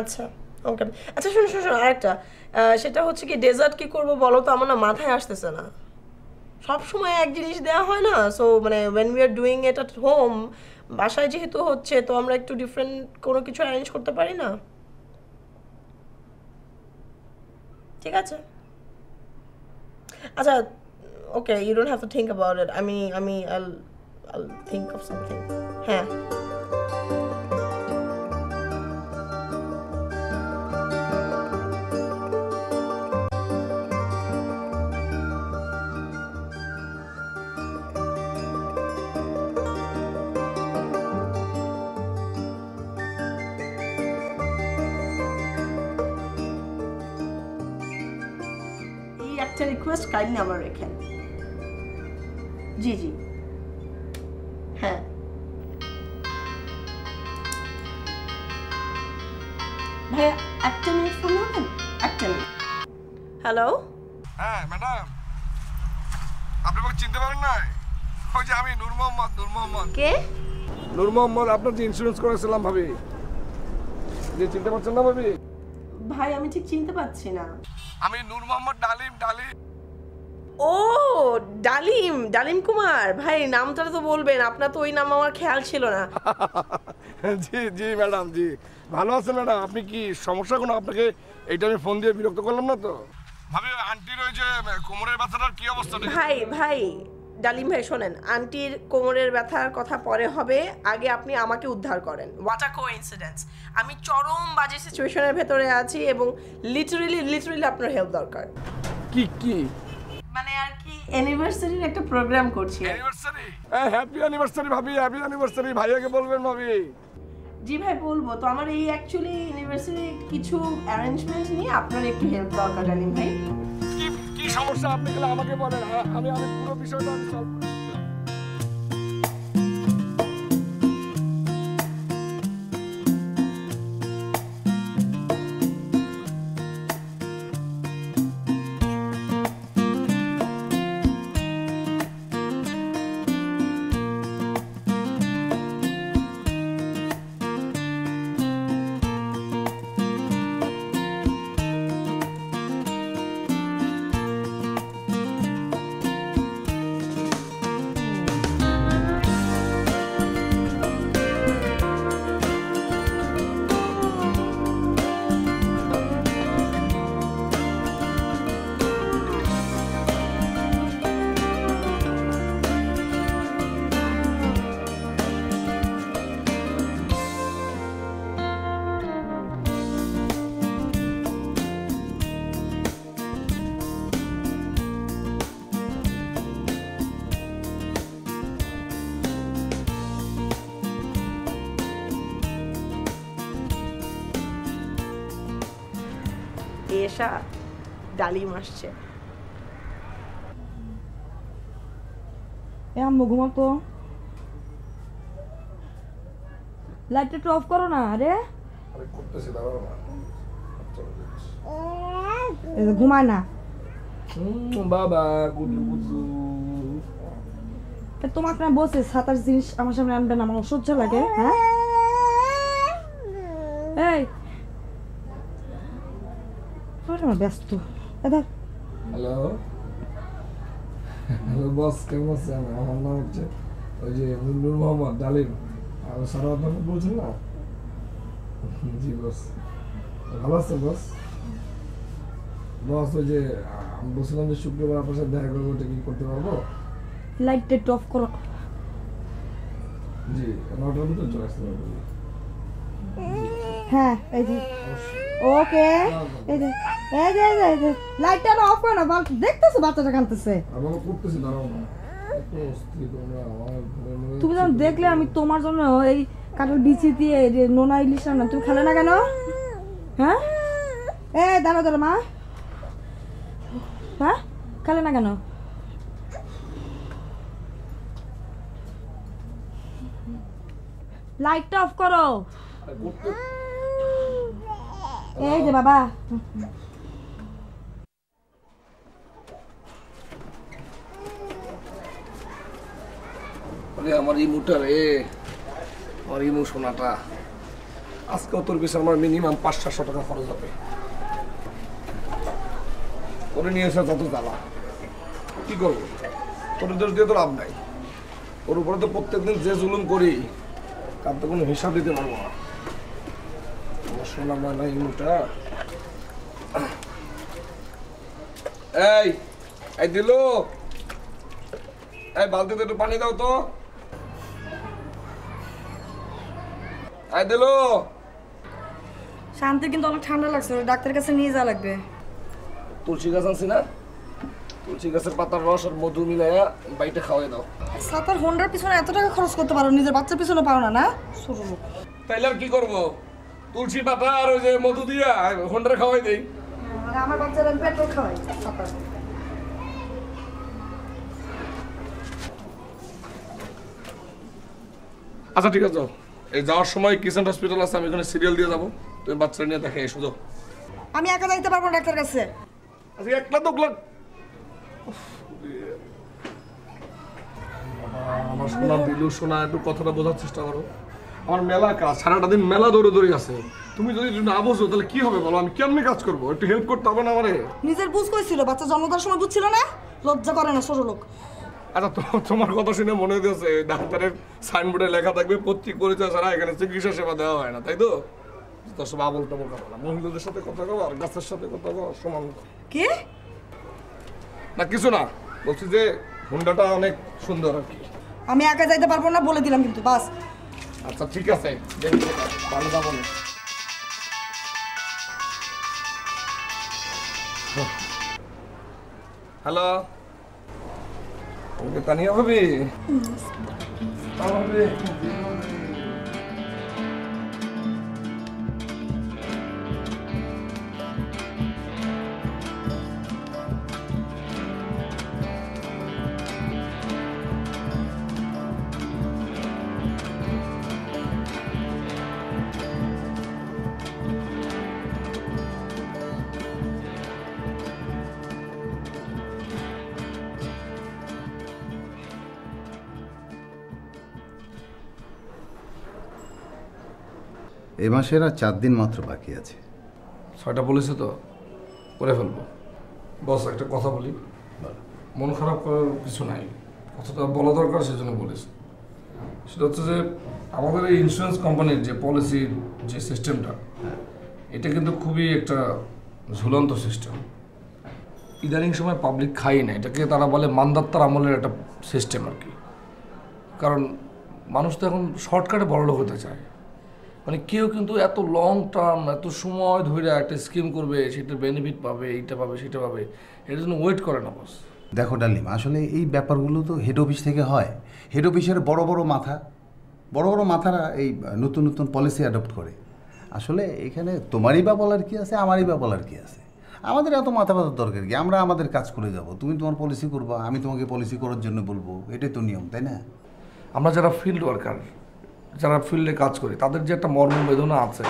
আচ্ছা, ওকে। আচ্ছা শোনো শোনো শোনো, আরেকটা সেটা হচ্ছে কি ডেজার্ট কি করবো বলো তো, আমার না মাথায় আসতেছে না। সব সময় এক জিনিস দেওয়া হয় না, সো মানে when we are doing it at home, বাসায় যেহেতু হচ্ছে তো আমরা একটু ডিফারেন্ট কোনো কিছু অ্যারেঞ্জ করতে পারি না? ঠিক আছে। আচ্ছা, okay, you don't have to think about it. আমি আল থিঙ্ক অফ সামথিং। হ্যাঁ। এই একটা রিকোয়েস্ট কাইন্ডলি আমার রেখেন। জি জি। হ্যাঁ। ভাইয়া একটা মিনিট ফোন রাখবেন, একটা মিনিট। হ্যালো। হ্যাঁ ম্যাডাম, আপনি আমাকে চিনতে পারেন না? ওই যে আমি নূর মোহাম্মদ। কে? নূর মোহাম্মদ, আপনার যে ইন্স্যুরেন্স করেছিলাম ভাবি, যে চিনতে পারছেন না ভাবি? ভাই আমি ঠিক চিনতে পারছি না। আমি নূর মোহাম্মদ ডালিম। ও, ডালিম, ডালিম কুমার ভাই, নামটা তো বলবেন, আপনার তো ওই নাম আমার খেয়াল ছিল না। জি জি ম্যাডাম, জি। ভালো আছেন ম্যাডাম? আপনি কি সমস্যা কোনো, আপনাকে এইটা আমি ফোন দিয়ে বিরক্ত করলাম না তো? ভাবি আন্টির ওই যে কোমরের ব্যথাটার কি অবস্থা? ভাই ডালিম ভাই শোনেন, আন্টির কোমরের ব্যথার কথা পরে হবে, আগে আপনি আমাকে উদ্ধার করেন। হোয়াট আ কোইন্সিডেন্স, আমি চরম বাজে সিচুয়েশনের ভেতরে আছি এবং লিটারালি আপনার হেল্প দরকার। কি মানে আর কি অ্যানিভার্সারির একটা প্রোগ্রাম করছি। অ্যানিভার্সারি? হ্যাপি অ্যানিভার্সারি ভাবি, হ্যাপি অ্যানিভার্সারি। ভাইয়াকে বলবেন ভাবি। জি ভাই বলবো তো, আমার এই অ্যাকচুয়ালি ইউনিভার্সিটি কিছু অ্যারেঞ্জমেন্ট নিয়ে আপনার একটু হেল্প দরকার ডালিম ভাই। কি কি সমস্যা আপনি গেলে আমাকে বলেন, আমি পুরো বিষয়টা আমি সলভ করি। এসা, ডালিম আসছে। এ আম্মু ঘুমাও তো, লাইটটা একটু অফ করো না। আরে আরে করতেছি, দাঁড়াও না। এই যে ঘুমায় না। বাবা গুড্ডু গুড্ডু। তা তোমাকে না বলছি 27 জিনিস আমার সামনে আনবে না, আমার অসহ্য লাগে। হ্যাঁ এই আমার ব্যস্ত। দাদা হ্যালো হ্যালো বস, কেমন আছেন? আমার নাম হচ্ছে ওই যে নূর মোহাম্মদ ডালিম। আর সারাদ বলছেন না? জি বস, ভালো আছেন বস? বস ওই যে আমি বলছিলাম যে শুক্রবার আপনার সাথে দেখা করবো, এটা কি করতে পারবো? লাইটটা একটু অফ করো। জি, 9টার ভিতরে চলে আসতে পারবো। হ্যাঁ এই যে ওকে, এই যে লাইটটা অফ করো না, দেখতেছো বাচ্চাটা কাঁদতেছে। আমার করতেছি, দাঁড়াও না। এত অস্থির তোমরা, আমার ঘরের মধ্যে তুমি যখন দেখলে আমি তোমার জন্য এই কাঠের বিচি দিয়ে যে নোনা ইলিশ রান্না, তুমি খেলে না কেন? হ্যাঁ এ দাঁড়া দাঁড়া মা, হ্যাঁ খেলে না কেন? লাইটটা অফ করো। এই যে বাবা, আমার ইমুটা রে, আমার ইমু সোনাটা। আজকেও তোর পিছনে আমার মিনিমাম 500-700 টাকা খরচ হবে। করে নিয়ে এসে যত জ্বালা, কি করবো? তোর দোষ দিয়ে তো লাভ নাই। ওর উপরে তো প্রত্যেকদিন যে জুলুম করি তার তো কোনো হিসাব দিতে পারবো না। আমার সোনা ময়না ইমুটা। এই দিলু, এই বালতিতে একটু পানি দাও তো। এই দিলু, শান্তি কিন্তু অনেক ঠান্ডা লাগছে, ডাক্তারের কাছে নিয়ে যাওয়া লাগবে। তুলসী গাছ আনছি না, তুলসী গাছের পাতার রস আর মধু মিলাইয়া বাইটে খাওয়াই দাও। সাতার হোন্ডার পিছনে এত টাকা খরচ করতে পারো, নিজের বাচ্চার পিছনে পারো না? না ছোট লোক। তাইলে আর কি করবো? তুলসী পাতা আর ওই যে মধু দিয়া হোন্ডারে খাওয়াই দেই। মানে আমার বাচ্চার আমি পেট্রোল খাওয়াই সাতার। আচ্ছা ঠিক আছে, এই যাওয়ার সময় কিষান হসপিটাল আছে, আমি এখানে সিরিয়াল দিয়ে যাবো, তুমি বাচ্চারা নিয়ে দেখে এসো। আমি একা যাইতে পারবো না ডাক্তার কাছে। আজকে 1,00,000 আমার শোনা দিলু, শোনা একটু কথাটা বোঝার চেষ্টা করো। আমার মেলা কাজ, সারাটা দিন মেলা দৌড়ে আছে। তুমি যদি না বোঝো তাহলে কি হবে বলো? আমি কেমনি কাজ করবো? একটু হেল্প করতে হবে না আমারে? নিজের বুঝ কইছিল, বাচ্চা জন্ম দেওয়ার সময় বুঝছিল না? লজ্জা করে না ছোট লোক? আচ্ছা তোমার কথা শুনে মনে হচ্ছে ডাক্তারের সাইনবোর্ডে লেখা থাকবে প্রত্যেক পরিচয় ছাড়া এখানে চিকিৎসা সেবা দেওয়া হয় না, তাই তো? তোর সব আবল তাবল কথা না, মহিলাদের সাথে কথা কও আর গাছের সাথে কথা কও সমান। কি না কিছু না, বলছি যে হুন্ডাটা অনেক সুন্দর আর কি। আমি একা যাইতে পারবো না বলে দিলাম কিন্তু, বাস। আচ্ছা ঠিক আছে, ভালো যাবো না। হ্যালো, ওকে তানিয়া ভাবি। এই মাসের আর 4 দিন মাত্র বাকি আছে। 6টা বলেছে তো, করে ফেলবো। বস একটা কথা বলি, মন খারাপ করার কিছু নাই, কথাটা বলা দরকার সেজন্য বলেছি। সেটা হচ্ছে যে আমাদের এই ইন্স্যুরেন্স কোম্পানির যে পলিসির যে সিস্টেমটা, এটা কিন্তু খুবই একটা ঝুলন্ত সিস্টেম। ইদানিং সময় পাবলিক খাই না, এটাকে তারা বলে মান্দাত্তার আমলের একটা সিস্টেম আর কি। কারণ মানুষ তো এখন শর্টকাটে বড়লোক হতে চায়। মানে কেউ কিন্তু এত লং টার্ম, এত সময় ধরে একটা স্কিম করবে, সেটার বেনিফিট পাবে, এইটা পাবে সেটা পাবে, এটার জন্য ওয়েট করে না বস। দেখো ডালিম, আসলে এই ব্যাপারগুলো তো হেড অফিস থেকে হয়। হেড অফিসের বড় বড় মাথারা এই নতুন নতুন পলিসি অ্যাডপ্ট করে। আসলে এখানে তোমারই বা বলার কি আছে, আমারই বা বলার কি আছে? আমাদের এত মাথা ব্যথার দরকার কি? আমরা আমাদের কাজ করে যাব, তুমি তোমার পলিসি করবা, আমি তোমাকে পলিসি করার জন্য বলবো, এটাই তো নিয়ম, তাই না? আমরা যারা ফিল্ড ওয়ার্কার, যারা ফিল্ডে কাজ করি, তাদের যে একটা মর্মবেদনা আছে,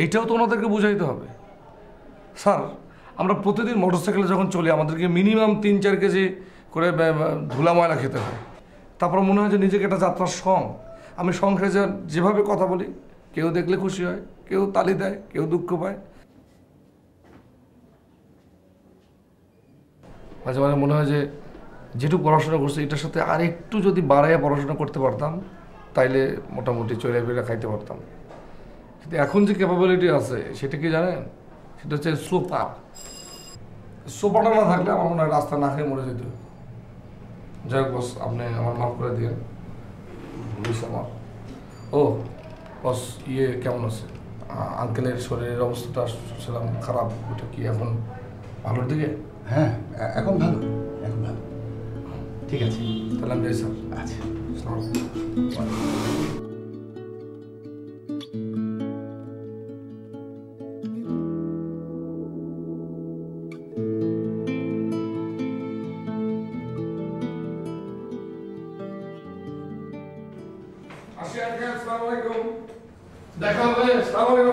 এইটাও তো ওনাদেরকে বুঝাইতে হবে। স্যার, আমরা প্রতিদিন মোটরসাইকেলে যখন চলি আমাদেরকে মিনিমাম 3-4 কেজি করে ধুলা ময়লা খেতে হয়। তারপর মনে হয় যে নিজেকে একটা যাত্রার সং। আমি সংখ্যায় যেভাবে কথা বলি, কেউ দেখলে খুশি হয়, কেউ তালি দেয়, কেউ দুঃখ পায়। মাঝে মাঝে মনে হয় যে যেটুকু পড়াশোনা করছি এটার সাথে আর একটু যদি বাড়াইয়া পড়াশোনা করতে পারতাম, তাইলে মোটামুটি চলে ফিরে খাইতে পারতাম। কিন্তু এখন যে ক্যাপাবিলিটি আছে সেটা কি জানেন? সেটা হচ্ছে সোপাটা না থাকলে আমার মনে হয় রাস্তা না খেয়ে মরে যেত। যাই হোক বস, আপনি আমার মাফ করে দিন, বুঝছি আমার। ও বস, কেমন আছে? আঙ্কেলের শরীরের অবস্থাটা সেরকম খারাপ, ওটা কি এখন ভালোর দিকে? হ্যাঁ, এখন ভালো। ঠিক আছে, তাহলে আমি যাই স্যার। আচ্ছা। দেখা হবে।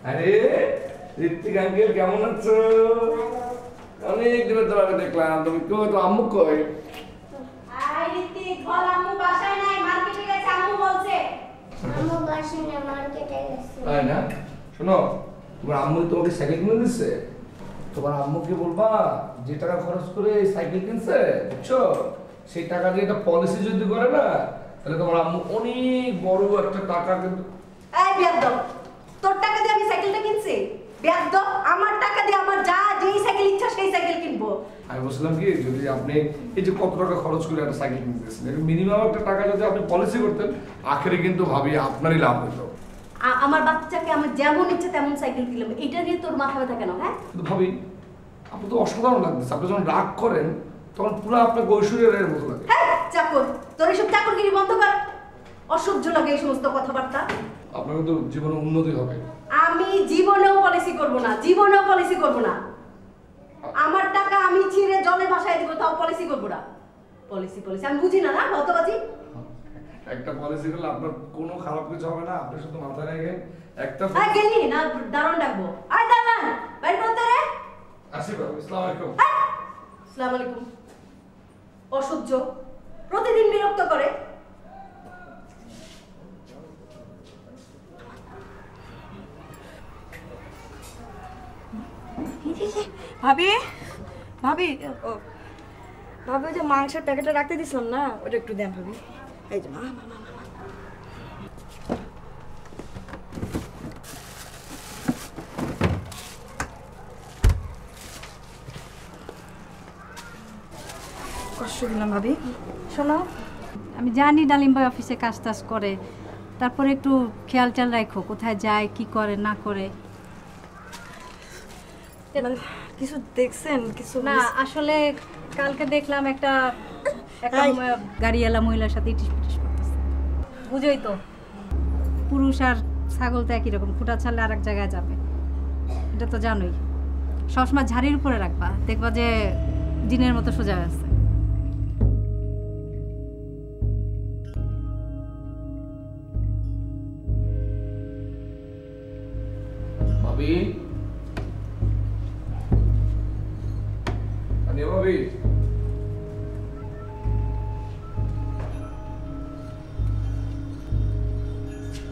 আরে ঋত্বিক আঙ্কেল কেমন আছো? অনেক দিনের ধরে আগে দেখলাম, তুমি কেউ তো আম্মু কই? ঋত্বিক বল, আম্মু বাসায় নাই, মার্কেটে গেছে, আম্মু বলছে। আম্মু আসেনি, আমার কেটে গেছে। তাই না? শোনো, তোমার আম্মু তোমাকে সাইকেল কিনে দিচ্ছে। তোমার আম্মুকে বলবা যে টাকা খরচ করে এই সাইকেল কিনছে, বুঝছো, সেই টাকা দিয়ে একটা পলিসি যদি করে না, তাহলে তোমার আম্মু অনেক বড় একটা টাকা কিন্তু। এই বেয়াদব, তোর টাকা দিয়ে আমি সাইকেলটা কিনছি? বেয়াদব, আমার টাকা দিয়ে আমার যা যেই সাইকেল ইচ্ছা সেই সাইকেল কিনবো। আমি বলছিলাম কি, যদি আপনি এই যে কত টাকা খরচ করে একটা সাইকেল কিনতেছেন, মিনিমাম একটা টাকা যদি আপনি পলিসি করতেন, আখেরে কিন্তু ভাবি আপনারই লাভ হতো। আমার বাচ্চাকে আমার যেমন ইচ্ছে তেমন সাইকেল দিলাম, এটা নিয়ে তোর মাথা ব্যথা কেন? হ্যাঁ, কিন্তু ভাবি, আপনি তো অসাধারণ লাগতেছে। আপনি যখন রাগ করেন তখন পুরো আপনাকে ঐশ্বরিয়া রায়ের মতো লাগে। হ্যাঁ চাকর, তোর এসব চাকরগিরি বন্ধ কর। অসহ্য লাগে এই সমস্ত কথাবার্তা। আপনার কিন্তু জীবনে উন্নতি হবে। আমি জীবনেও পলিসি করব না, জীবনেও পলিসি করব না। আমার টাকা আমি ছিঁড়ে জলে ভাসায় দিব, তাও পলিসি করব না। পলিসি পলিসি আমি বুঝি না, না হতবাজি। একটা পলিসি করলে আপনার কোনো খারাপ কিছু হবে না। আপনি শুধু মাথায় রেখে একটা হ্যাঁ গেলি না, দারুণ ডাকবো। আয় দারুণ, বাইর করতে রে। আসি বাবু, আসসালামু আলাইকুম। আসসালামু আলাইকুম। অসহ্য, প্রতিদিন বিরক্ত করে। ভাবি ভাবি ও ভাবি, ওই যে মাংসের প্যাকেটটা রাখতে দিছিলাম না, ওটা একটু দেন ভাবি। এই যে মা মা মা মা কষ্ট দিলাম ভাবি। শোনো, আমি জানি ডালিম ভাই অফিসে কাজ টাজ করে, তারপরে একটু খেয়াল টেয়াল রাখো কোথায় যায়, কি করে না করে। মানে কিছু দেখছেন? কিছু না আসলে কালকে দেখলাম একটা গাড়িওয়ালা মহিলার সাথে ইটিস পিটিস করতেছে। বুঝোই তো, পুরুষ আর ছাগল তো একই রকম, খুঁটা ছাড়লে আর এক জায়গায় যাবে, এটা তো জানোই। সবসময় ঝাড়ির উপরে রাখবা, দেখবা যে দিনের মতো সোজা আছে। ভাবি, আনিয়া ভাবি,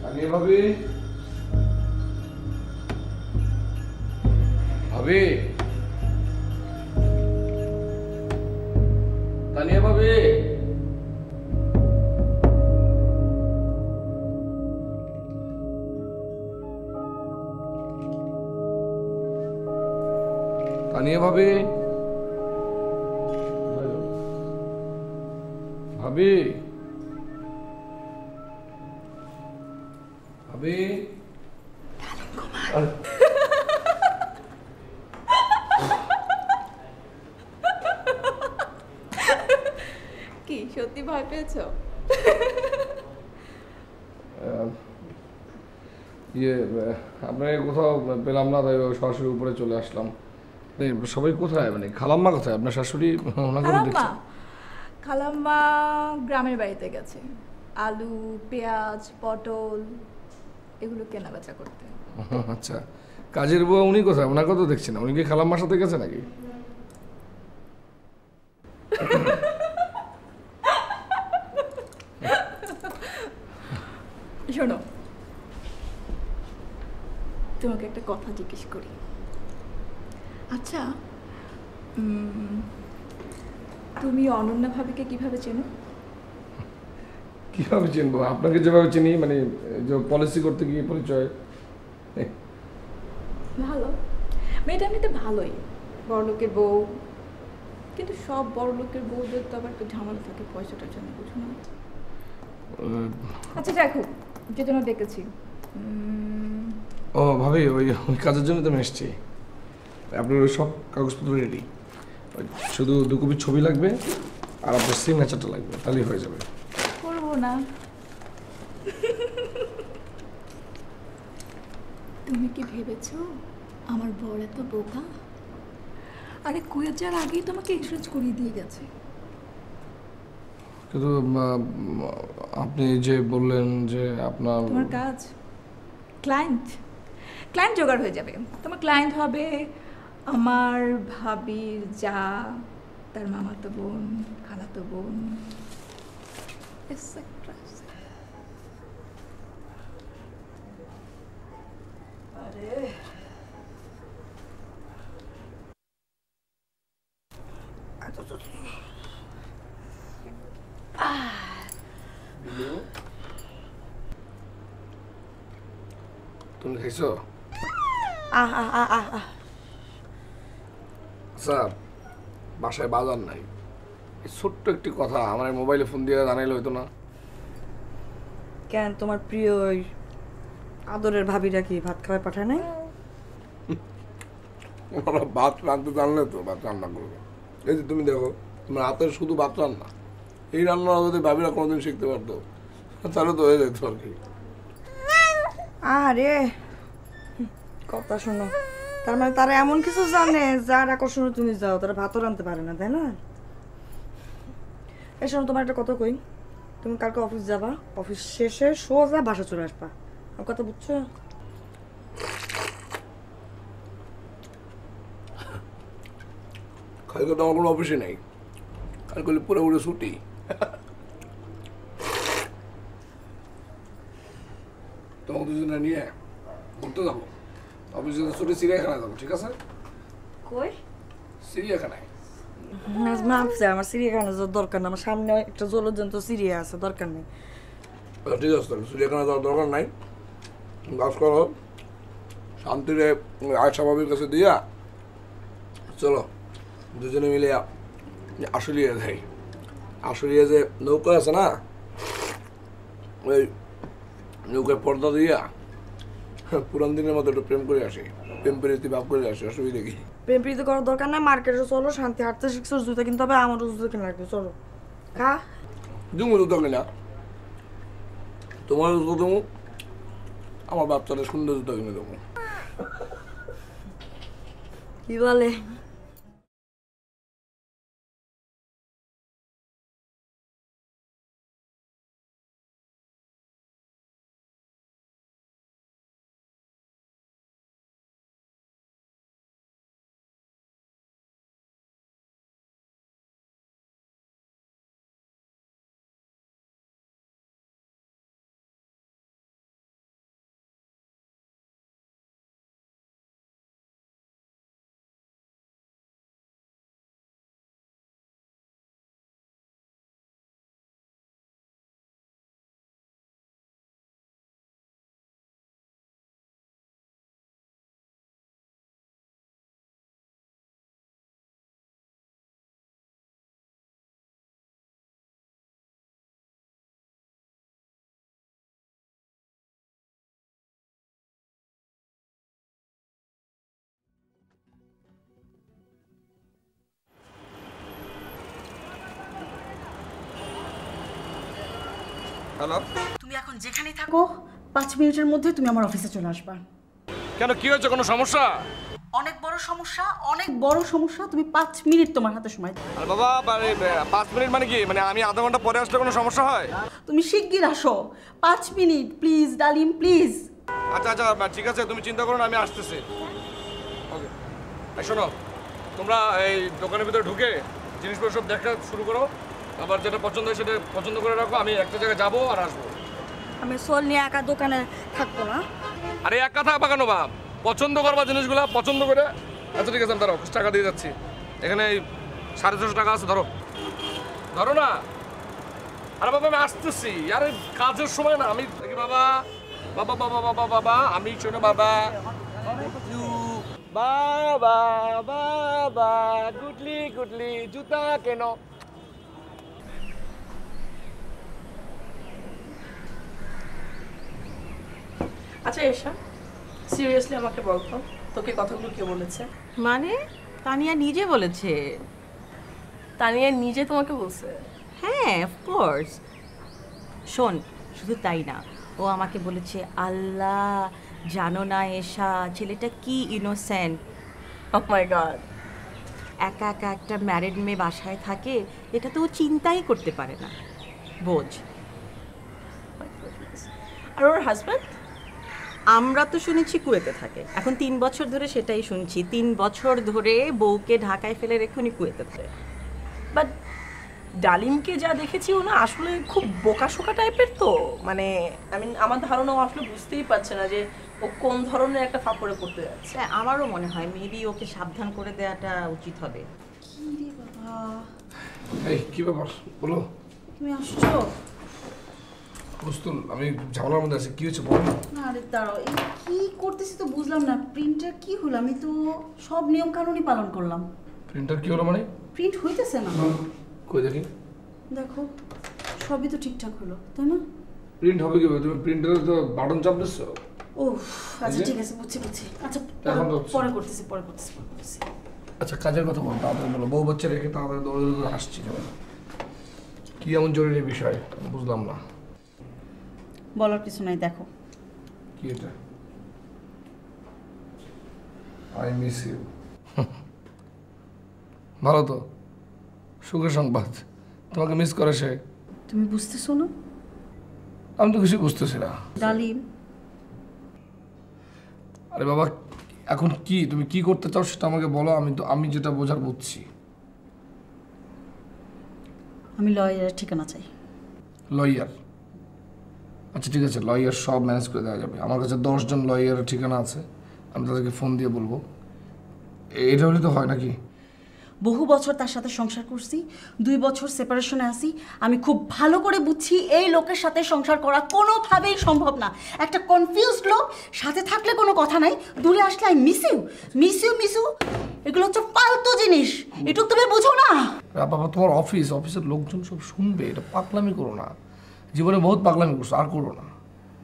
আনিয়া ভাবি, ভাবি, তানিয়া ভাবি। তানিয়া ভাবি, ভাবি, ভাবি। কি সত্যি ভয় পেয়েছো? আপনাকে কোথাও পেলাম না, তাই সরাসরি উপরে চলে আসলাম। সবাই কোথায়, মানে খালাম্মা কোথায়? আপনার শাশুড়ি ওনাকে দেখছি। খালাম্মা গ্রামের বাড়িতে গেছে আলু, পেঁয়াজ, পটল এগুলো কেনা বেচা করতে। আচ্ছা, কাজের বুয়া উনি কোথায়? ওনাকে তো দেখছি না। উনি কি খালাম্মার সাথে গেছে নাকি? শোনো, তোমাকে একটা কথা জিজ্ঞেস করি। আচ্ছা, তুমি অনন্যা ভাবিকে কিভাবে চেনো? কিভাবে চিনবো? আপনাকে যেভাবে চিনি, মানে যে পলিসি করতে গিয়ে পরিচয়। ভালো মেয়েটা, এমনিতে ভালোই, বড়লোকের বউ। কিন্তু সব বড়লোকের বউদের তো আবার একটু ঝামেলা থাকে, পয়সাটার জন্য, বুঝো না? আচ্ছা দেখো, যেজন্য দেখেছি। ও ভাবি, ওই কাজের জন্য তো আমি এসেছি। আপনার ওই সব কাগজপত্র রেডি, শুধু 2 কপি ছবি লাগবে আর আপনার সিগনেচারটা লাগবে, তাহলেই হয়ে যাবে। করবো না। তুমি কি ভেবেছো আমার বর এত বোকা? আরে কুয়েত যাওয়ার আগেই তোমাকে ইন্স্যুরেন্স করিয়ে দিয়ে গেছে। কিন্তু আপনি যে বললেন যে আপনার তোমার কাজ ক্লায়েন্ট জোগাড় হয়ে যাবে। তোমার ক্লায়েন্ট হবে আমার ভাবির যা, তার মামাতো বোন, খালাতো বোন, এটসেট্রা। তুমি খাইছো? আচ্ছা, বাসায় বাজার নাই, এই ছোট্ট একটি কথা আমার মোবাইলে ফোন দিয়ে জানাইলে হইতো না? কেন তোমার প্রিয় ওই আদরের ভাবিরা কি ভাত খাওয়ায় পাঠায় নাই? ওরা ভাত রাঁধতে জানলে তো ভাত রান্না করবে। এই যে তুমি দেখো, তোমার হাতের শুধু ভাত রান্না, এই রান্না যদি ভাবিরা কোনোদিন শিখতে পারতো তাহলে তো হয়ে যেত আর কি। আরে কথা শোনো, তার মানে তারা এমন কিছু জানে যার আকর্ষণে তুমি যাও, তারা ভাতও রাঁধতে পারে না, তাই না? এই শোনো, তোমার একটা কথা কই, তুমি কালকে অফিস যাবা, অফিস শেষে সোজা বাসা চলে আসবা, আমার কথা বুঝছো? কালকে তো আমার কোনো অফিসে নেই, কালকে পুরোপুরি ছুটি। তোমাকে দুজনে নিয়ে ঘুরতে যাবো, অফিসে ছুটি চিড়িয়াখানায় যাবো, ঠিক আছে? কই? চিড়িয়াখানায়। আমার চিড়িয়াখানা যাওয়ার দরকার না, আমার সামনে একটা জলজন্ত চিড়িয়া আছে, দরকার নেই। ঠিক আছে, তাহলে চিড়িয়াখানা যাওয়ার দরকার নাই। কাজ করো, শান্তিরে আয়সা বাবির কাছে দিয়া চলো দুজনে মিলে আশুলিয়া যাই। আশুলিয়া যে নৌকা আছে না, ওই নৌকায় পর্দা দিয়া পুরান দিনের মতো একটু প্রেম করে আসি, প্রেম প্রীতি ভাব করে আসি, অসুবিধা কি? প্রেম প্রীতি করার দরকার নাই, মার্কেটে চলো, শান্তি হাঁটতে শিখছো, জুতা কিনতে হবে, আমারও জুতা কিনে লাগবে, চলো। খা জুমু জুতো কিনা, তোমার জুতো দেবো, আমার বাচ্চাটা সুন্দর জুতো কিনে দেবো। কি বলে? হ্যালো, তুমি এখন যেখানেই থাকো 5 মিনিটের মধ্যে তুমি আমার অফিসে চলে আসবা। কেন, কি হয়েছে? কোনো সমস্যা? অনেক বড় সমস্যা, অনেক বড় সমস্যা। তুমি 5 মিনিট তোমার হাতে সময় দাও। আরে বাবা, 5 মিনিট মানে কি? মানে আমি আধা ঘন্টা পরে আসলে কোনো সমস্যা হয়? তুমি শিগগির আসো, 5 মিনিট প্লিজ ডার্লিং, প্লিজ। আচ্ছা আচ্ছা, ঠিক আছে, তুমি চিন্তা করো না, আমি আসতেছি। ওকে, শোনো, তোমরা এই দোকানের ভিতরে ঢুকে জিনিসপত্র সব দেখা শুরু করো, আবার যেটা পছন্দ হয় সেটা পছন্দ করে রাখো। আমি একটা জায়গায় যাবো আর আসবো। আমি সোল নিয়ে একা দোকানে থাকবো না। আরে এক কথা পাকানো বাপ, পছন্দ করবা জিনিসগুলো পছন্দ করে। আচ্ছা ঠিক আছে, আমি ধরো টাকা দিয়ে যাচ্ছি। এখানে 650 টাকা আছে, ধরো ধরো না। আরে বাবা, আমি আসতেছি, আরে কাজের সময় না। আমি দেখি বাবা, বাবা বাবা বাবা বাবা, আমি শোনো বাবা, বাবা বাবা, গুডলি গুডলি, জুতা কেন? আচ্ছা এশা, সিরিয়াসলি আমাকে বলতো, তোকে কথাগুলো কে বলেছে? মানে তানিয়া নিজে বলেছে। তানিয়া নিজে তোমাকে বলছে? হ্যাঁ, অফকোর্স। শোন, শুধু তাই না, ও আমাকে বলেছে, আল্লাহ জানো না এশা, ছেলেটা কি ইনোসেন্ট। ও মাই গড। একা একা একটা ম্যারিড মেয়ে বাসায় থাকে, এটা তো ও চিন্তাই করতে পারে না, বোঝ। আর ওর হাজব্যান্ড? আমরা তো শুনেছি কুয়েতে থাকে, এখন 3 বছর ধরে সেটাই শুনছি। 3 বছর ধরে বউকে ঢাকায় ফেলে রেখে উনি কুয়েতে থাকে। বাট ডালিমকে যা দেখেছি ও না আসলে খুব বোকাশোকা টাইপের, তো মানে আমার ধারণা ও আসলে বুঝতেই পারছে না যে ও কোন ধরনের একটা ফাপড়ে পড়তে যাচ্ছে। হ্যাঁ, আমারও মনে হয় মেবি ওকে সাবধান করে দেওয়াটা উচিত হবে। কি রে বাবা, এই কি ব্যাপার বলো। তুমি আসছো? বুঝতুল আমি ঝামেলার মধ্যে আছি, কি হয়েছে বলো না। না আরে দাঁড়াও, এই কি করতেছি তো বুঝলাম না। প্রিন্টার কি হলো? আমি তো সব নিয়ম কানুনই পালন করলাম। প্রিন্টার কি হলো মানে? প্রিন্ট হইতেছে না। কই দেখি। দেখো সবই তো ঠিকঠাক হলো, তাই না? প্রিন্ট হবে কিভাবে? তুমি প্রিন্টারে তো বাটন চাপ দিচ্ছ। ও আচ্ছা ঠিক আছে, বুঝছি। আচ্ছা পরে করতেছি। আচ্ছা কাজের কথা বল, তাড়াতাড়ি বলো। বউ বাচ্চা রেখে তাড়াতাড়ি দৌড়ে আসছি। কি এমন জরুরি বিষয় বুঝলাম না। বলার কিছু নাই, দেখো। কি এটা? I miss you. ভালো তো, সুখের সংবাদ। তোমাকে মিস করে সে। তুমি বুঝতেছো না? আমি তো কিছু বুঝতেছি না। ডালিম, আরে বাবা এখন কি তুমি কি করতে চাও সেটা আমাকে বলো। আমি যেটা বোঝার বুঝছি। আমি লয়ারের ঠিকানা চাই। লয়ার? আচ্ছা ঠিক আছে, লয়ার সব ম্যানেজ করে দেওয়া যাবে। আমার কাছে 10 জন লয়ারের ঠিকানা আছে, আমি তাদেরকে ফোন দিয়ে বলবো। এটা হলে তো হয় নাকি? বহু বছর তার সাথে সংসার করছি, 2 বছর সেপারেশনে আছি। আমি খুব ভালো করে বুঝছি এই লোকের সাথে সংসার করা কোনোভাবেই সম্ভব না। একটা কনফিউজড লোক, সাথে থাকলে কোনো কথা নাই, দূরে আসলে আই মিস ইউ। এগুলো হচ্ছে ফালতু জিনিস, এটুকু তুমি বুঝো না? বাবা তোমার অফিসের লোকজন সব শুনবে, এটা পাগলামি করো না। জীবনে বহুত পাগলামি করছো, আর করো না।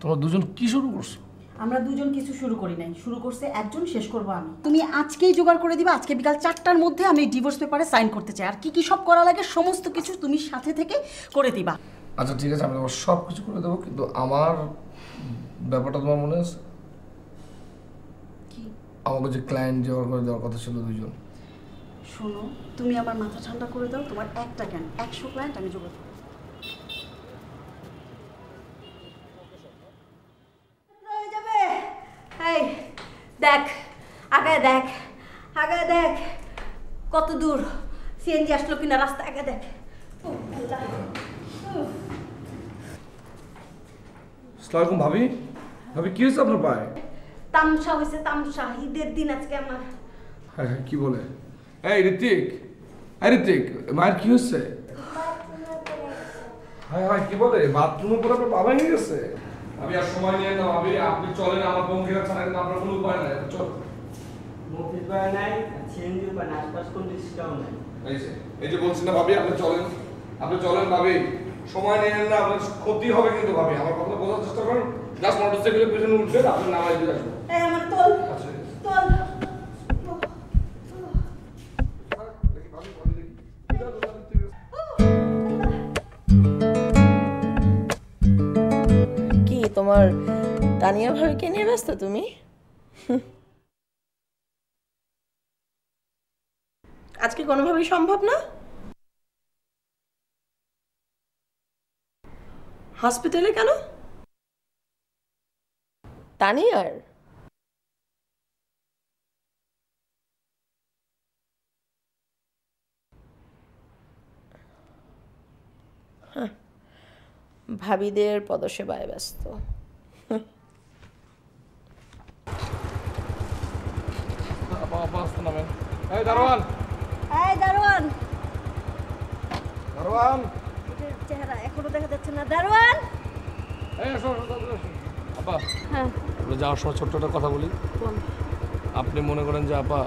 তোমরা দুজন কি শুরু করছো? আমরা দুজন কিছু শুরু করি নাই, শুরু করছে একজন, শেষ করবো আমি। তুমি আজকেই জোগাড় করে দিবা, আজকে বিকাল 4টার মধ্যে আমি ডিভোর্স পেপারে সাইন করতে চাই। আর কি সব করা লাগে সমস্ত কিছু তুমি সাথে থেকে করে দিবা। আচ্ছা ঠিক আছে, আমি তোমার সব কিছু করে দেবো, কিন্তু আমার ব্যাপারটা তোমার মনে আছে? কি? আমাকে যে ক্লায়েন্ট জোগাড় করে দেওয়ার কথা ছিল 2 জন। শোনো, তুমি আমার মাথা ঠান্ডা করে দাও। তোমার একটা কেন 100 ক্লায়েন্ট আমি জোগাড় করবো। এই দেখ, আগে দেখ কত দূর সিএনজি আসলো কিনা রাস্তা, আগে দেখ। আসসালামু ভাবি কি হয়েছে আপনার পায়ে? তামসা হয়েছে, তামসা। ঈদের দিন আজকে আমার। হ্যাঁ কি বলে? এই ঋতিক, মায়ের কি হচ্ছে? হ্যাঁ কি বলে? বাথরুমে পরে আপনার পা ভেঙে গেছে? আমি আর সময় নিয়ে না ভাবি, আপনি চলেন। আমার বঙ্গিরা ছাড়া কিন্তু আপনার কোনো উপায় নাই। চল। মুফিস ভাই নাই, সিএনজি উপায় না, আশপাশ কোন ডিসকাউ নাই। এই যে বলছি না ভাবি, আপনি চলেন ভাবি। সময় নিয়ে না, আপনার ক্ষতি হবে কিন্তু ভাবি। আমার কথা বোঝার চেষ্টা করেন। জাস্ট মোটরসাইকেলের পিছনে উঠবেন, আপনার নামাই দিয়ে আসবো। এই আমার তোল আচ্ছা তোল। কি তোমার তানিয়া ভাবিকে নিয়ে ব্যস্ত তুমি? আজকে কোনোভাবেই সম্ভব না? হসপিটালে কেন? তানিয়ার? ভাবিদের পদসেবায় ব্যস্ত। দারোয়ান চেহারা এখনো দেখা যাচ্ছে না। দারোয়ান, আপা, আমরা যাওয়ার সময় ছোট্ট একটা কথা বলি। আপনি মনে করেন যে আপা,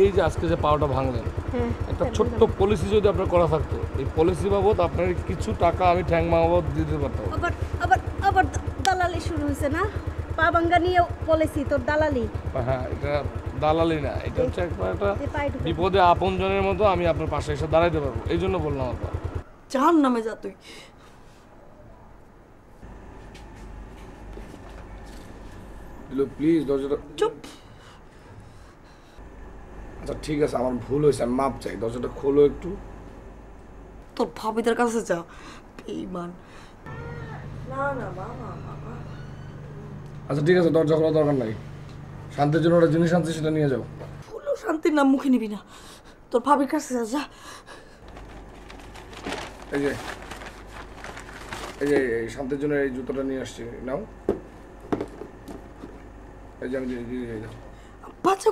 এই যে আজকে যে পাওয়াটা ভাঙলেন, একটা ছোট্ট পলিসি যদি আপনার করা থাকতো, এই পলিসি বাবদ আপনার কিছু টাকা আমি ঠ্যাং বাবদ দিতে পারতাম। আবার দালালি শুরু হয়েছে না? পা ভাঙ্গা নিয়ে পলিসি, তোর দালালি? হ্যাঁ, এটা দালালি না, এটা হচ্ছে একটা বিপদে আপনজনের মতো আমি আপনার পাশে এসে দাঁড়াইতে পারবো, এই জন্য বললাম আপা। জাহান্নামে যা তুই। প্লিজ দরজাটা চুপ। আচ্ছা ঠিক আছে, আমার ভুল হয়েছে, আমি মাপ চাই। দরজাটা খোলো একটু। তোর ভাবিদের কাছে যা, বেঈমান। না বাবা। আচ্ছা ঠিক আছে, দরজা খোলা দরকার নাই। শান্তির জন্য একটা জিনিস আনছি, সেটা নিয়ে যাও। ফুলও শান্তির নাম মুখে নিবি না। তোর ভাবির কাছে যা। এই যে এই শান্তির জন্য এই জুতোটা নিয়ে আসছি, নাও। এই যে আমি বাচ্চা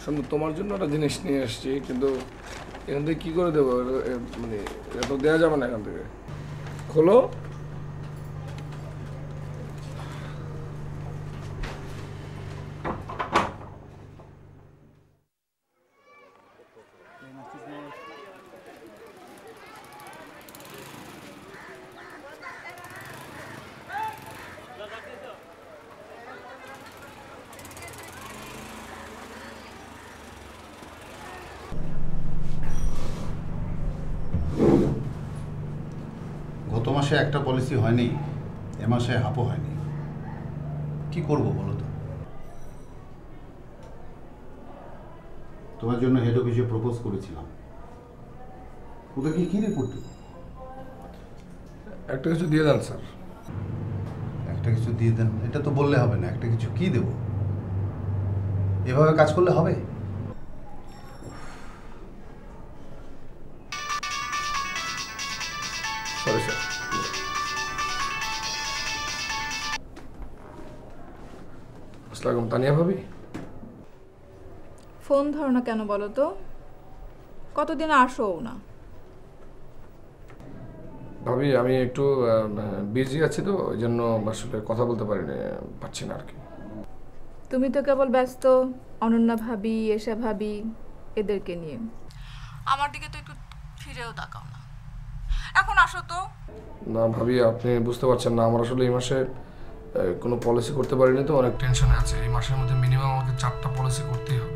শোনো, তোমার জন্য একটা জিনিস নিয়ে আসছি, কিন্তু এখান থেকে কী করে দেবো? মানে এটা তো দেওয়া যাবে না এখান থেকে। খোলো। গত মাসে একটা পলিসি হয়নি, এ মাসে হাফও হয়নি। কি করব বলো তো? তোমার জন্য হেড অফিসে প্রপোজ করেছিলাম, ওদেরকে কি রিপোর্ট দেবো? একটা কিছু দিয়ে দেন স্যার। একটা কিছু দিয়ে দেন এটা তো বললে হবে না, একটা কিছু কি দেব? এভাবে কাজ করলে হবে? Sorry sir. আসসালামু আলাইকুম, তানিয়া ভাবি। ফোন ধরো না কেন বলো তো? কতদিন আসো না? ভাবি আমি একটু বিজি আছি তো, ওই জন্য আসলে কথা বলতে পারছি না আর কি। তুমি তো কেবল ব্যস্ত অনন্যা ভাবি, এশা ভাবি এদেরকে নিয়ে। আমার দিকে তো একটু ফিরেও তাকাও না। এখন আসো তো। না ভাবি, আপনি বুঝতে পারছেন না, আমার আসলে এই মাসে কোনো পলিসি করতে পারিনি তো, অনেক টেনশনে আছে। এই মাসের মধ্যে মিনিমাম আমাকে 4টা পলিসি করতেই হবে।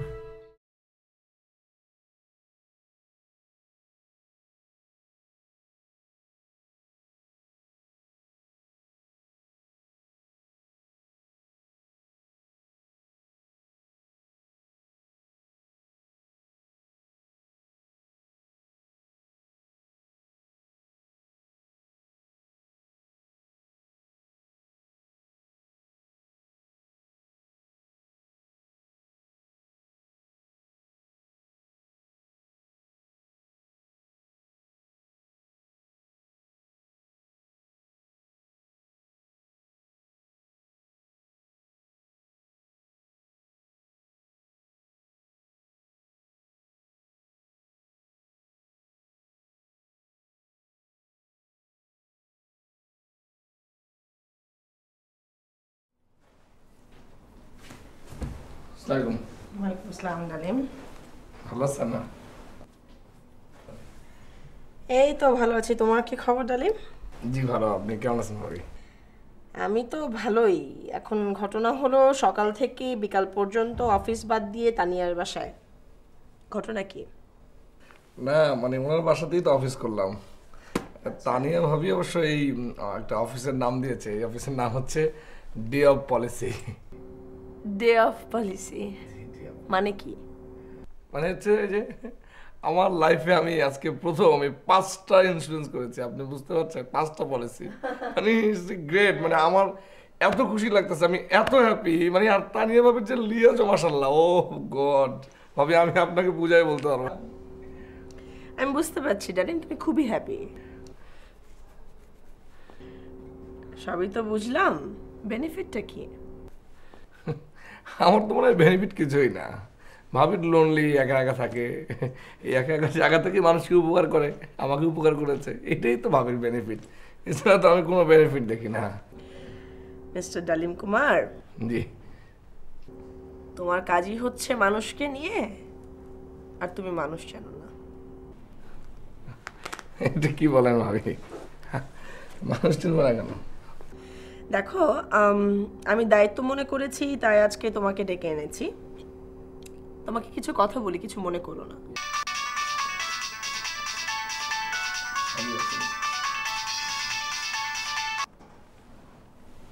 আসসালামু আলাইকুম। ওয়ালাইকুম আসসালাম ডালিম। ভালো আছেন না? এই তো ভালো আছি, তোমার কি খবর ডালিম? জি ভালো, আপনি কেমন আছেন ভাবি? আমি তো ভালোই। এখন ঘটনা হলো সকাল থেকে বিকাল পর্যন্ত অফিস বাদ দিয়ে তানিয়ার বাসায়। ঘটনা কি? না মানে ওনার বাসাতেই তো অফিস করলাম। তানিয়া ভাবি অবশ্য এই একটা অফিসের নাম দিয়েছে, এই অফিসের নাম হচ্ছে day of policy. Day of policy মানে কি? মানে হচ্ছে যে আমার লাইফে আমি আজকে প্রথম আমি 5টা ইন্স্যুরেন্স করেছি, আপনি বুঝতে পারছেন? 5টা পলিসি, মানে ইটস গ্রেট। মানে আমার এত খুশি লাগতেছে, আমি এত হ্যাপি। মানে আর তানিয়া ভাবির যে লিয়াজ মাশাআল্লাহ, ও গড ভাবি, আমি আপনাকে বুঝাই বলতে পারবো না। আমি বুঝতে পারছি ডালিম, তুমি খুবই হ্যাপি। সবই তো বুঝলাম, বেনিফিটটা কি? আমার তো মনে হয় বেনিফিট কিছুই না। ভাবির লোনলি, একা একা থাকে, এই একা একা জায়গা থেকে মানুষকে উপকার করে, আমাকে উপকার করেছে, এটাই তো ভাবির বেনিফিট। এছাড়া তো আমি কোনো বেনিফিট দেখি না। মিস্টার ডালিম কুমার, জি। তোমার কাজই হচ্ছে মানুষকে নিয়ে, আর তুমি মানুষ জানো না। এটা কি বলেন ভাবি? মানুষ চিনবো না কেন? দেখো, আমি দায়িত্ব মনে করেছি, তাই আজকে তোমাকে ডেকে এনেছি। তোমাকে কিছু কথা বলি, কিছু মনে করো না।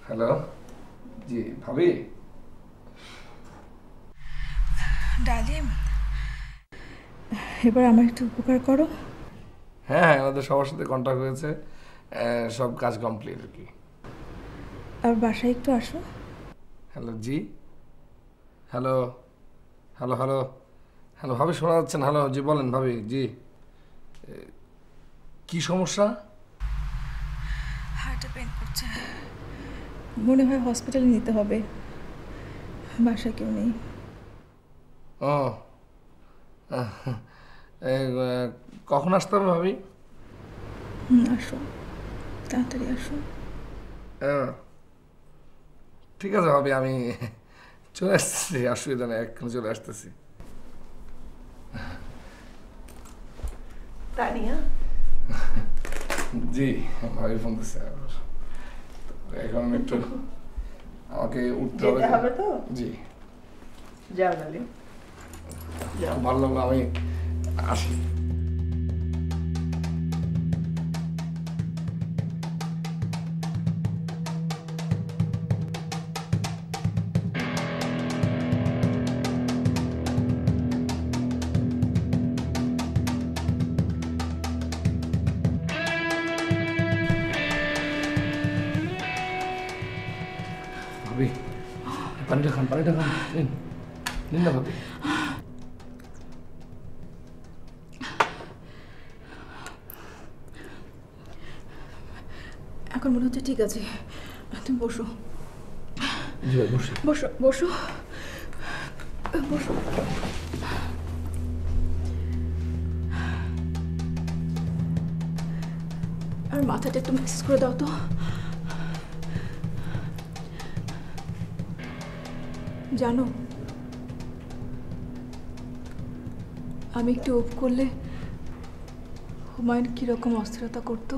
হ্যালো, জি ভাবি। ডালিম, এবার আমার একটু উপকার করো। হ্যাঁ, আমাদের সবার সাথে কন্ট্যাক্ট হয়েছে, সব কাজ কমপ্লিট আর কি। আর বাসায় একটু আসো। হ্যালো, জি। হ্যালো হ্যালো হ্যালো হ্যালো ভাবি, শোনা যাচ্ছে না? হ্যালো, জি বলেন ভাবি। জি কি সমস্যা? হার্টে পেন করছে, মনে হয় হসপিটালে নিতে হবে, বাসায় কেউ নেই। ও কখন আসতে হবে ভাবি? আসো, তাড়াতাড়ি আসো। ঠিক আছে ভাবি, আমি চলে আসতেছি, অসুবিধা নেই, এক্ষুনি চলে আসতেছি। তানিয়া? জি ভাবি ফোন দিচ্ছে। এখন একটু আমাকে উঠতে হবে তো। জি যাও ডালিম, খুব ভালো লাগলো, আমি আসি। ভাবি পানিটা খান, পানিটা খান, নিন নিন না ভাবি। এখন মনে হচ্ছে ঠিক আছে, তুমি বসো। জি ভাই বসি। বসো বসো বসো। আর মাথাটা একটু ম্যাসেজ করে দাও তো। জানো, আমি একটু অফ করলে হুমায়ুন কিরকম অস্থিরতা করতো।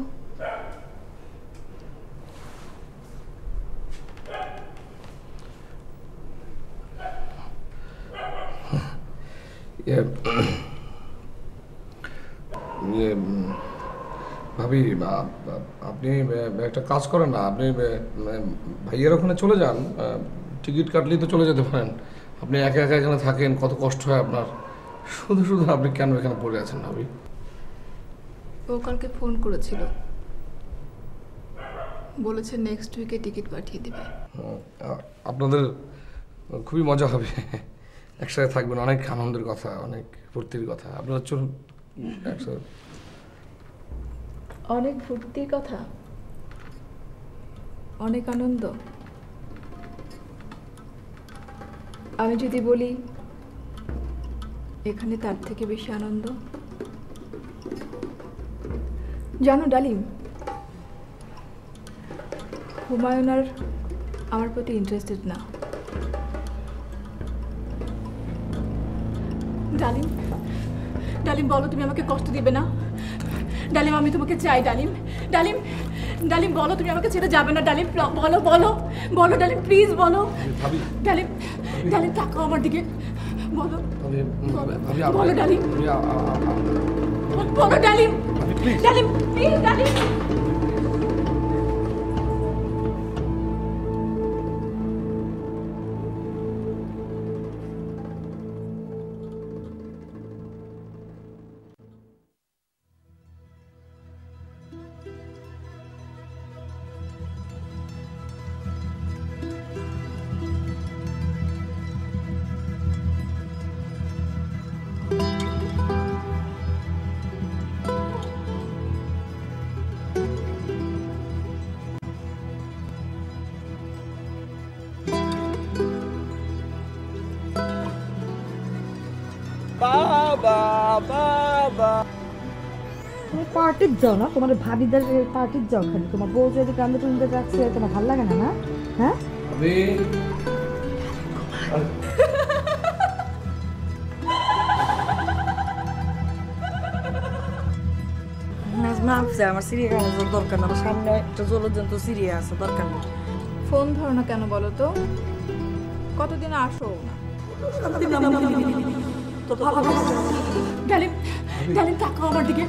ভাবি আপনি একটা কাজ করেন না, আপনি ভাইয়ের ওখানে চলে যান, টিকিট কাটলেই তো চলে যেতে পারেন। আপনি একা একা এখানে থাকেন, কত কষ্ট হয় আপনার, শুধু শুধু আপনি কেন এখানে পড়ে আছেন ভাবি? ও কালকে ফোন করেছিল, বলেছে নেক্সট উইকে টিকিট পাঠিয়ে দিবে। আপনাদের খুবই মজা হবে, একসাথে থাকবেন, অনেক আনন্দের কথা, অনেক ফুর্তির কথা। আপনারা চলুন একসাথে। অনেক ফুর্তির কথা, অনেক আনন্দ। আমি যদি বলি এখানে তার থেকে বেশি আনন্দ। জানো ডালিম, হুমায়ুন আর আমার প্রতি ইন্টারেস্টেড না। ডালিম, ডালিম বলো তুমি আমাকে কষ্ট দিবে না? ডালিম আমি তোমাকে চাই। ডালিম, ডালিম, ডালিম বলো তুমি আমাকে ছেড়ে যাবে না? ডালিম বলো বলো বলো ডালিম, প্লিজ বলো। ডালিম, ডালিম তাকাও আমার দিকে, বলো বলো ডালিম, বলো ডালিম, ডালিম প্লিজ, ডালিম। পার্টির যাও না, তোমার ভাবিদের পার্টির যাও, খালি তোমার বউ যদি কান্দে টুন্দে যাচ্ছে তোমার ভালো লাগে না? না হ্যাঁ আমার সিরিয়াস দরকার না, আমার সামনে একটা জলজন্ত সিরিয়াস আছে, দরকার নেই। ফোন ধরো না কেন বলো তো? কতদিন আসো না? ডালিম, ডালিম তাকাও আমার দিকে,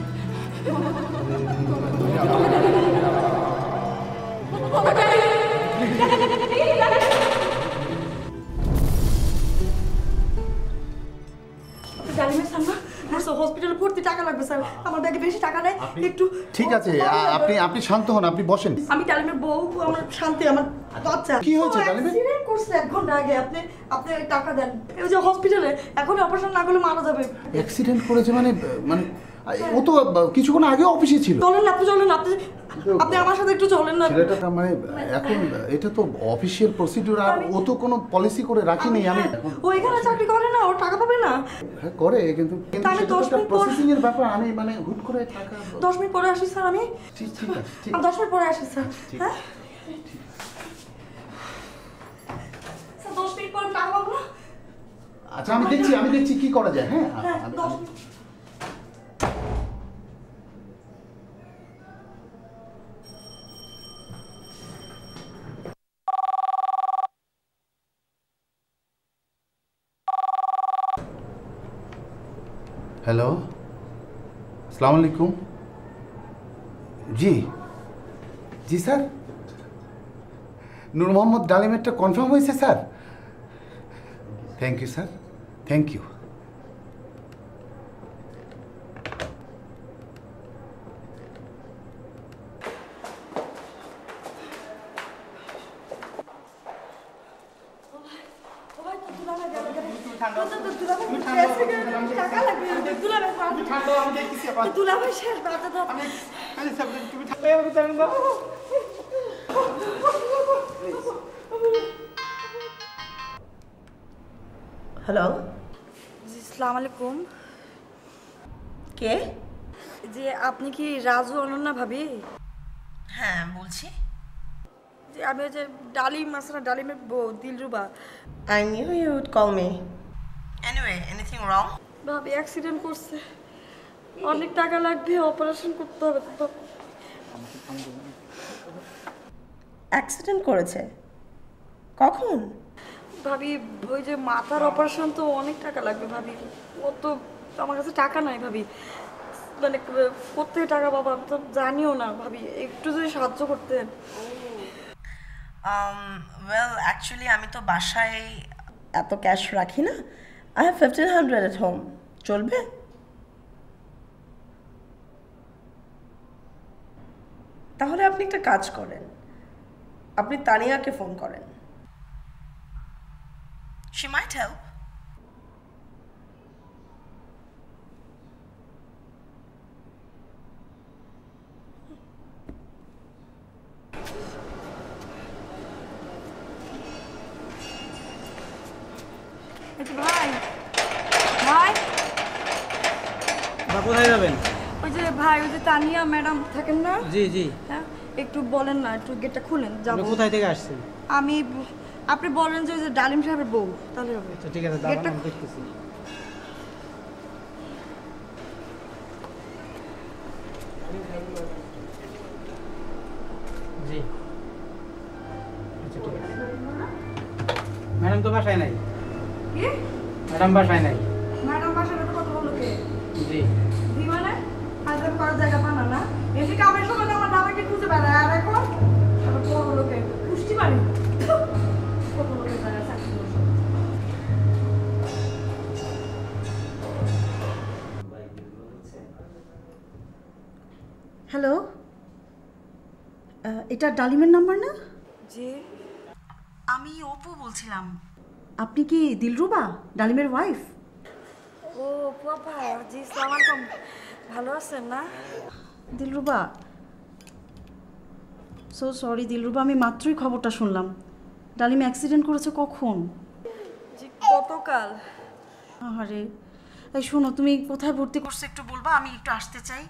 ডালিমের সামনে হসপিটালে ভর্তি টাকা লাগবে স্যার, আমার ব্যাগে বেশি টাকা নেই, একটু। ঠিক আছে, আপনি শান্ত হন, আপনি বসেন। আমি ডালিমের বউ, আমার শান্তি, আমার বাচ্চা। কি হয়েছে ডালিমের? অ্যাক্সিডেন্ট করছে 1 ঘন্টা আগে। আপনি টাকা দেন, এই যে হসপিটালে, এখন অপারেশন না করলে মারা যাবে। অ্যাক্সিডেন্ট করেছে মানে ও তো কিছুক্ষণ আগে অফিসে ছিল। চলেন না, আপনি চলেন না, আপনি আমার সাথে একটু চলেন না। ছেলেটা মানে এখন এটা তো অফিসিয়াল প্রসিডিউর, আর ও তো কোনো পলিসি করে রাখিনি। আমি ও এখানে চাকরি করে না, ও টাকা পাবে না। হ্যাঁ করে, কিন্তু আমি 10 মিনিট প্রসেসিং এর ব্যাপার। আমি মানে হুট করে টাকা 10 মিনিট পরে আসি স্যার। আমি ঠিক আছে, ঠিক 10 মিনিট পরে আসি স্যার। হ্যাঁ স্যার 10 মিনিট পরে টাকা পাবো না। আচ্ছা আমি দেখছি কি করা যায়। হ্যাঁ হ্যালো, আসসালামু আলাইকুম। জি স্যার, নূর মোহাম্মদ ডালিমেরটা কনফার্ম হয়েছে sir. Thank you sir, thank you. Hello, জি আসসালামু আলাইকুম। কে? জি আপনি কি রাজু অনন্যা ভাবি? হ্যাঁ বলছি। জি আমি ওই যে ডালিম আসলে ডালিমের বউ Dilruba. I knew you would call me. Anyway, anything wrong? ভাবি অ্যাক্সিডেন্ট করছে, অনেক টাকা লাগবে, অপারেশন করতে হবে। অ্যাক্সিডেন্ট করেছে? কখন? ভাবি ওই যে মাথার অপারেশন, তো অনেক টাকা লাগবে ভাবি। ও তো আমার কাছে টাকা নাই ভাবি, মানে কোথায় টাকা পাবো আমি তো জানিও না ভাবি, একটু যদি সাহায্য করতেন। ওয়েল অ্যাকচুয়ালি আমি তো বাসায় এত ক্যাশ রাখি না। I have 1500 at home. চলবে? তাহলে আপনি একটা কাজ করেন, আপনি তানিয়াকে ফোন করেন। She might help. ভাই ভাই কোথায় যাবেন? ওই যে ভাই, ওই যে তানিয়া ম্যাডাম থাকেন না? জি জি। হ্যাঁ একটু বলেন না, একটু গেটটা খুলেন যাবো। কোথায় থেকে আসছেন? আপনি বলেন যে ওই যে ডালিম সাহেবের বউ, তাহলে হবে। আচ্ছা ঠিক আছে, দাঁড়ান আমি দেখতেছি। জি আচ্ছা ঠিক আছে। ম্যাডাম তো বাসায় নাই। কি? ম্যাডাম বাসায় নাই। ম্যাডাম বাসায় তো কথা বললো কে? জি জি মানে হাজার করার জায়গা পানা না, এসে কামের সময় তো আমার দাদাকে খুঁজে বেড়ায়, আর এখন আবার বড় লোকে পুষ্টি পারি কত লোকের জায়গায় চাকরি করছে। হ্যালো, এটা ডালিমের নাম্বার না? জি আমি অপু বলছিলাম। আপনি কি দিলরুবা ডালিমের ওয়াইফ? ও পাপা, জি আসসালামু আলাইকুম। ভালো আছেন না? দিলরুবা, সো সরি দিলরুবা, আমি মাত্রই খবরটা শুনলাম। ডালিম অ্যাক্সিডেন্ট করেছে। কখন? জি গতকাল। আরে এই শোনো, তুমি কোথায় ভর্তি করছো একটু বলবা, আমি একটু আসতে চাই।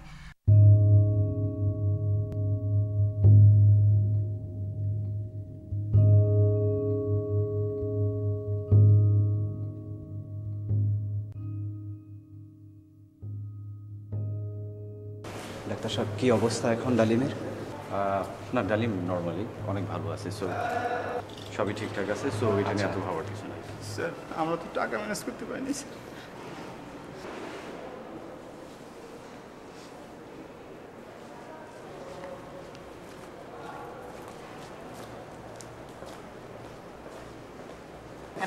ডাক্তার সাহেব, কি অবস্থা এখন ডালিমের? না, ডালিম নর্মালি অনেক ভালো আছে, সো সবই ঠিকঠাক আছে, সো এটা নিয়ে এত ভাবার কিছু নাই। স্যার আমরা তো টাকা ম্যানেজ করতে পারিনি স্যার।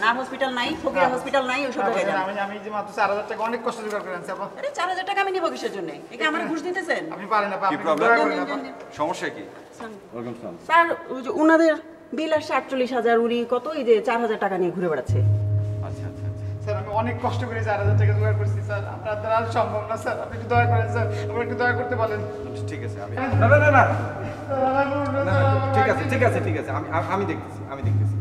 আর হসপিটাল নাই, ফকিরা হসপিটাল নাই, ওই সব জায়গায় যান। আমি যে মাত্র 4000 টাকা অনেক কষ্ট জোগাড় করে আনছি আপা। আরে 4000 টাকা আমি নিব কিসের জন্য? একে আমার ঘুষ দিতেছেন? আপনি পারেন না, কি প্রবলেম? সমস্যা কি? ওয়েলকাম স্যার ওই যে ওনাদের বিল আসছে 48,000, উনি কত এই যে 4000 টাকা নিয়ে ঘুরে বেড়াচ্ছে। আচ্ছা আচ্ছা আচ্ছা। স্যার আমি অনেক কষ্ট করে 4,000 টাকা জোগাড় করছি স্যার, আপনার দ্বারা আর সম্ভব না স্যার, আপনি একটু দয়া করেন স্যার, আমার একটু দয়া করতে বলেন। ঠিক আছে আমি না না না না ঠিক আছে ঠিক আছে ঠিক আছে আমি দেখতেছি আমি দেখতেছি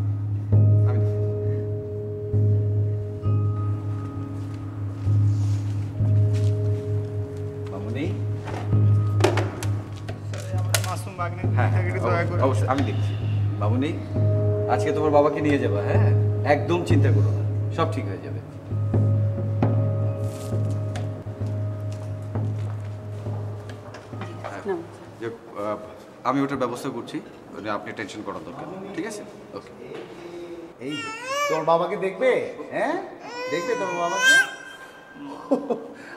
মামুনি। মাসুম বাগনে হ্যাঁ একটু দয়া করে অবশ্যই আমি দেখছি। মামুনি আজকে তোমার বাবাকে নিয়ে যাবা, হ্যাঁ একদম চিন্তা করো না, সব ঠিক হয়ে যাবে। আমি ওটার ব্যবস্থা করছি, আপনি টেনশন করার দরকার নেই, ঠিক আছে? ওকে। এই তোর বাবাকে দেখবে, হ্যাঁ দেখবে তোর বাবাকে।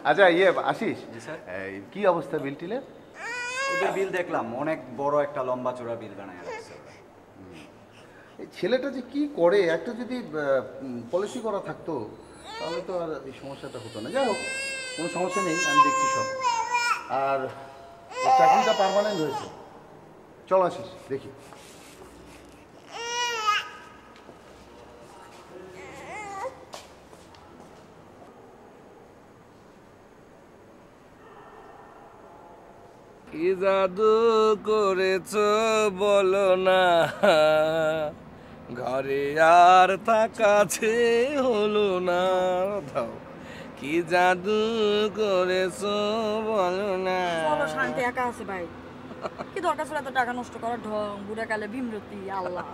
আচ্ছা আশিস, জি স্যার। কি অবস্থা বিল টিলের? ওদের বিল দেখলাম, অনেক বড় একটা লম্বা চড়া বিল বানায় রাখছে। এই ছেলেটা যে কি করে, একটা যদি পলিসি করা থাকতো তাহলে তো আর এই সমস্যাটা হতো না। যাই হোক, কোনো সমস্যা নেই, আমি দেখছি সব। আর চাকরিটা পার্মানেন্ট হয়েছে। চল আসিস দেখি। কি জাদু করেছ বলো না, ঘরে আর থাকাছে হলো না। দাও, কি জাদু করেছ বলো না। চলো, শান্তি একা আছে ভাই, কি দরকার ছিল এত টাকা নষ্ট করার? ঢং বুড়া কালে ভীমরতি, আল্লাহ।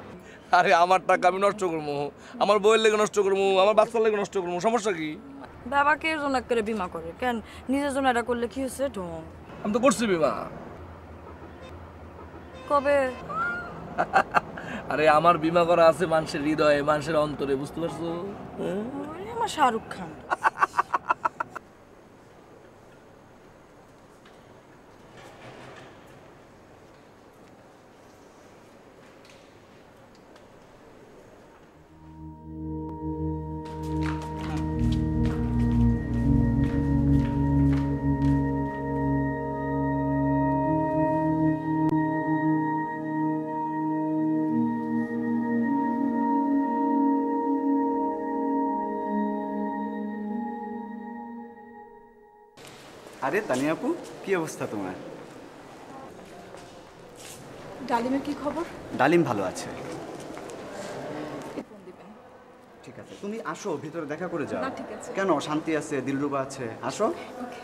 আরে আমার টাকা আমি নষ্ট করবো, আমার বইয়ের লেগে নষ্ট করবো, আমার বাচ্চার লেগে নষ্ট করবো, সমস্যা কি? বাবাকে জন্য করে বিমা করে কেন? নিজের জন্য এটা করলে কি হচ্ছে? ঢং। আমি তো করছি বিমা। কবে? আরে আমার বিমা করা আছে মানুষের হৃদয়ে, মানুষের অন্তরে, বুঝতে পারছো? আমার শাহরুখ খান। আরে তানিয়া আপু, কি অবস্থা তোমার? ডালিমের কি খবর? ডালিম ভালো আছে। ঠিক আছে, তুমি আসো, ভিতরে দেখা করে যাও। না, ঠিক আছে। কেন, শান্তি আছে, দিলরুবা আছে, আসো। ওকে।